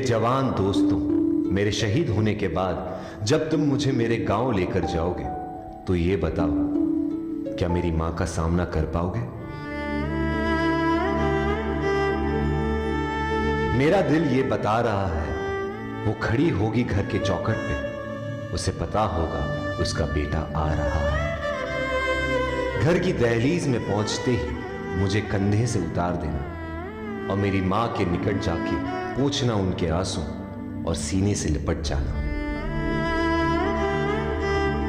मेरे जवान दोस्तों, मेरे शहीद होने के बाद जब तुम मुझे मेरे गांव लेकर जाओगे तो ये बताओ, क्या मेरी मां का सामना कर पाओगे? मेरा दिल ये बता रहा है, वो खड़ी होगी घर के चौखट पे, उसे पता होगा उसका बेटा आ रहा है। घर की दहलीज में पहुंचते ही मुझे कंधे से उतार देना और मेरी मां के निकट जाके पोंछना उनके आंसू और सीने से लिपट जाना।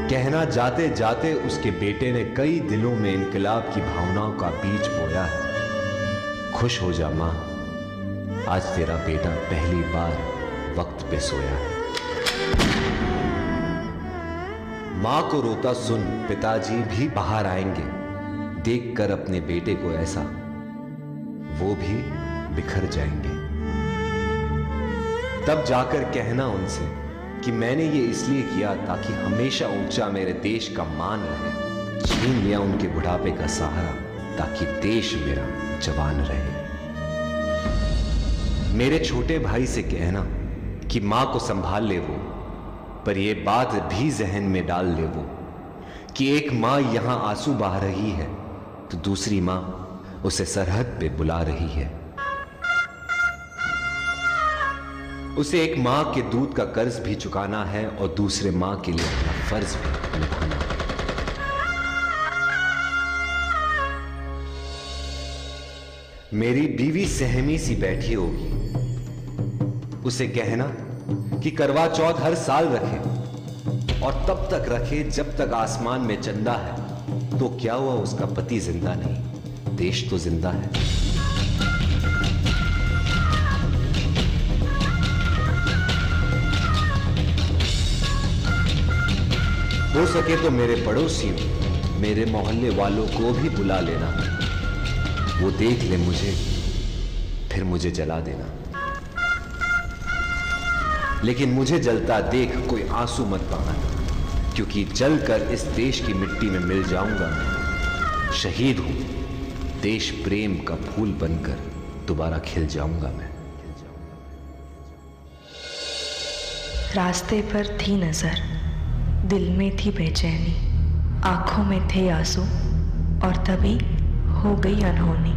कहना जाते जाते उसके बेटे ने कई दिलों में इनकलाब की भावनाओं का बीज बोया है। खुश हो जा मां, आज तेरा बेटा पहली बार वक्त पे सोया है। मां को रोता सुन पिताजी भी बाहर आएंगे, देखकर अपने बेटे को ऐसा वो भी बिखर जाएंगे। तब जाकर कहना उनसे कि मैंने ये इसलिए किया ताकि हमेशा ऊंचा मेरे देश का मान रहे। छीन लिया उनके बुढ़ापे का सहारा ताकि देश मेरा जवान रहे। मेरे छोटे भाई से कहना कि मां को संभाल ले वो, पर ये बात भी जहन में डाल ले वो कि एक मां यहां आंसू बहा रही है तो दूसरी मां उसे सरहद पे बुला रही है। उसे एक मां के दूध का कर्ज भी चुकाना है और दूसरे मां के लिए अपना फर्ज भी निभाना है। मेरी बीवी सहमी सी बैठी होगी, उसे कहना कि करवा चौथ हर साल रखे और तब तक रखे जब तक आसमान में चंदा है। तो क्या हुआ उसका पति जिंदा नहीं, देश तो जिंदा है। हो सके तो मेरे पड़ोसियों, मेरे मोहल्ले वालों को भी बुला लेना, वो देख ले मुझे, फिर मुझे जला देना। लेकिन मुझे जलता देख कोई आंसू मत बहाना, क्योंकि जलकर इस देश की मिट्टी में मिल जाऊंगा मैं। शहीद हूं, देश प्रेम का फूल बनकर दोबारा खिल जाऊंगा मैं। रास्ते पर थी नजर, दिल में थी बेचैनी, आंखों में थे आंसू और तभी हो गई अनहोनी।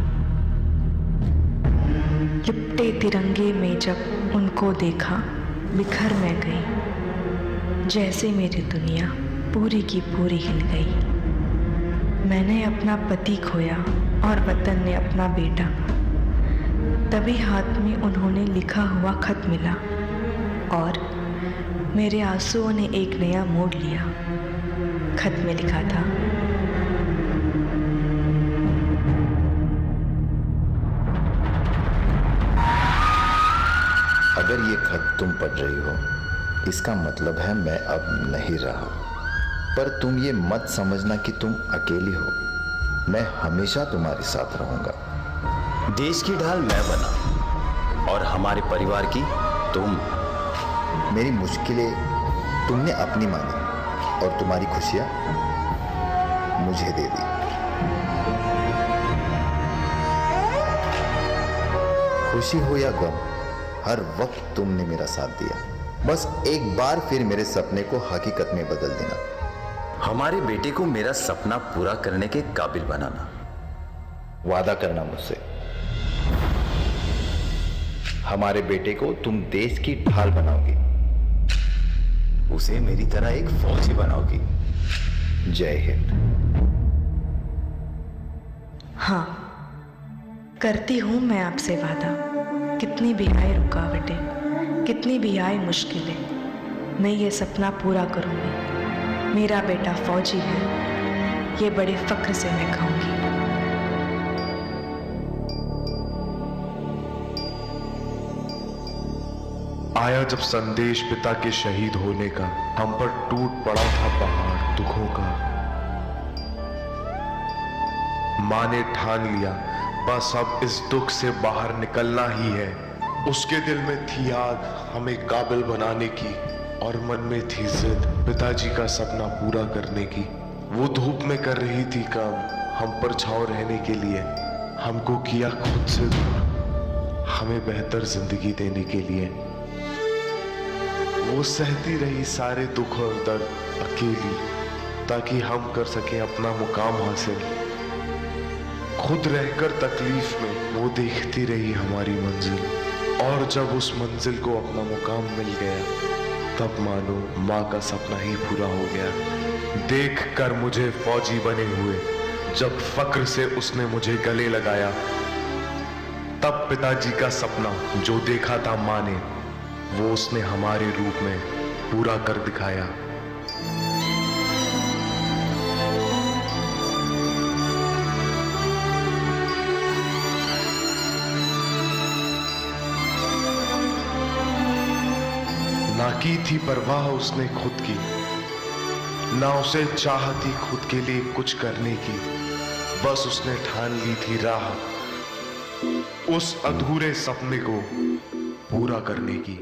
लिपटे तिरंगे में जब उनको देखा बिखर मैं गई, जैसे मेरी दुनिया पूरी की पूरी हिल गई। मैंने अपना पति खोया और वतन ने अपना बेटा। तभी हाथ में उन्होंने लिखा हुआ खत मिला और मेरे आंसुओं ने एक नया मोड़ लिया। खत में लिखा था, अगर ये खत तुम पढ़ रही हो, इसका मतलब है मैं अब नहीं रहा। पर तुम ये मत समझना कि तुम अकेली हो, मैं हमेशा तुम्हारे साथ रहूंगा। देश की ढाल मैं बना और हमारे परिवार की तुम। मेरी मुश्किलें तुमने अपनी मानी और तुम्हारी खुशियां मुझे दे दी। खुशी हो या गम, हर वक्त तुमने मेरा साथ दिया। बस एक बार फिर मेरे सपने को हकीकत में बदल देना। हमारे बेटे को मेरा सपना पूरा करने के काबिल बनाना। वादा करना मुझसे, हमारे बेटे को तुम देश की ढाल बनाओगी, उसे मेरी तरह एक फौजी बनाओगी। जय हिंद। हाँ, करती हूं मैं आपसे वादा। कितनी भी आए रुकावटें, कितनी भी आए मुश्किलें, मैं ये सपना पूरा करूंगी। मेरा बेटा फौजी है, ये बड़े फख्र से मैं कहूंगी। आया जब संदेश पिता के शहीद होने का, हम पर टूट पड़ा था पहाड़ दुखों का। मां ने ठान लिया बस अब इस दुख से बाहर निकलना ही है। उसके दिल में थी आग हमें काबिल बनाने की और मन में थी जिद पिताजी का सपना पूरा करने की। वो धूप में कर रही थी काम हम पर छांव रहने के लिए, हमको किया खुद से दूर हमें बेहतर जिंदगी देने के लिए। वो सहती रही सारे दुख और दर्द अकेली, ताकि हम कर सकें अपना मुकाम हासिल। खुद रहकर तकलीफ में वो देखती रही हमारी मंजिल, और जब उस मंजिल को अपना मुकाम मिल गया, तब मानो माँ का सपना ही पूरा हो गया। देख कर मुझे फौजी बने हुए जब फक्र से उसने मुझे गले लगाया, तब पिताजी का सपना जो देखा था माँ ने, वो उसने हमारे रूप में पूरा कर दिखाया। ना की थी परवाह उसने खुद की, ना उसे चाह थी खुद के लिए कुछ करने की, बस उसने ठान ली थी राह उस अधूरे सपने को पूरा करने की।